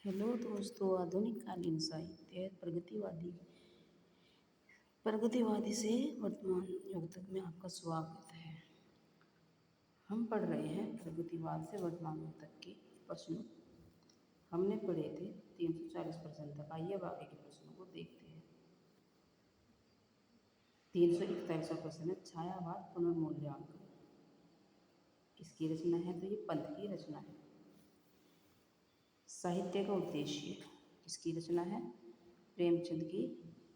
Hello दोस्तों, आधुनिक कालीन साहित्य प्रगतिवादी से वर्तमान युग तक में आपका स्वागत है। हम पढ़ रहे हैं प्रगतिवाद से वर्तमान युग तक के प्रश्न। हमने पढ़े थे 340% तक। आइए अब आगे के प्रश्नों को देखते हैं। 341वां प्रश्न है, छायावाद पुनर्मूल्यांकन किसकी रचना है? तो ये पंत की रचना है। साहित्य का उद्देश्य किसकी रचना है? प्रेमचंद की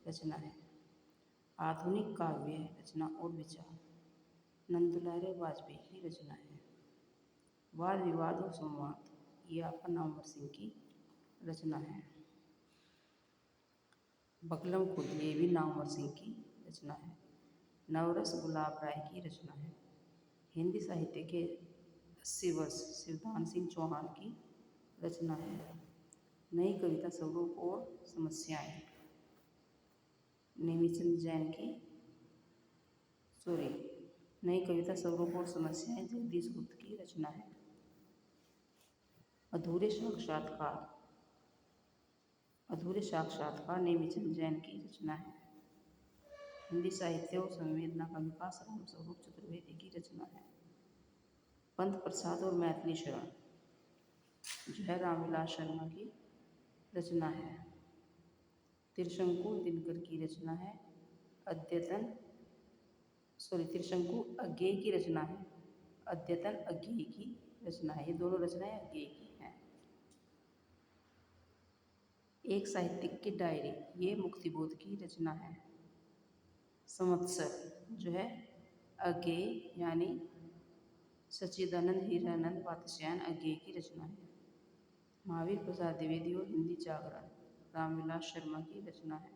रचना है। आधुनिक काव्य रचना और विचार नंदलाल वाजपेयी की रचना है। वाद विवाद और संवाद ये आपका नामवर सिंह की रचना है। बकलम खुद ये भी नामवर सिंह की रचना है। नवरस गुलाब राय की रचना है। हिंदी साहित्य के 80 वर्ष शिवदान सिंह चौहान की रचना है। नई कविता स्वरूप और समस्याएं नेमीचंद जैन की नई कविता स्वरूप और समस्याएं जगदीश गुप्त की रचना है। अधूरे साक्षात्कार नेमीचंद जैन की रचना है। हिंदी साहित्य और संवेदना का विकास राम स्वरूप चतुर्वेदी की रचना है। पंत प्रसाद और मैथिली शरण जो है रामविलास शर्मा की रचना है। त्रिशंकु दिनकर की रचना है। त्रिशंकु अज्ञेय की रचना है। अद्यतन अज्ञेय की रचना है। ये दोनों रचनाएं अज्ञेय की हैं। एक साहित्यिक की डायरी ये मुक्तिबोध की रचना है। संवत्सर जो है अज्ञेय यानी सच्चिदानंद हीरानंद वात्स्यायन अज्ञेय की रचना है। महावीर प्रसाद द्विवेदी और हिंदी जागरण रामविलास शर्मा की रचना है।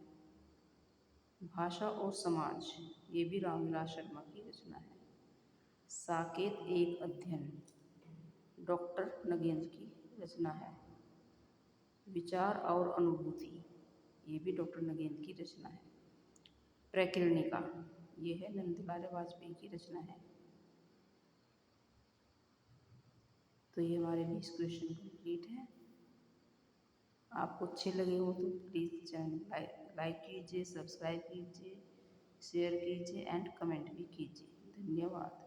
भाषा और समाज ये भी रामविलास शर्मा की रचना है। साकेत एक अध्ययन डॉक्टर नगेंद्र की रचना है। विचार और अनुभूति ये भी डॉक्टर नगेंद्र की रचना है। प्रकीर्णिका ये है नंदलाल वाजपेयी की रचना है। तो ये हमारे 20 क्वेश्चन कंप्लीट हैं। आपको अच्छे लगे हो तो प्लीज़ चैनल लाइक कीजिए, सब्सक्राइब कीजिए, शेयर कीजिए एंड कमेंट भी कीजिए। धन्यवाद।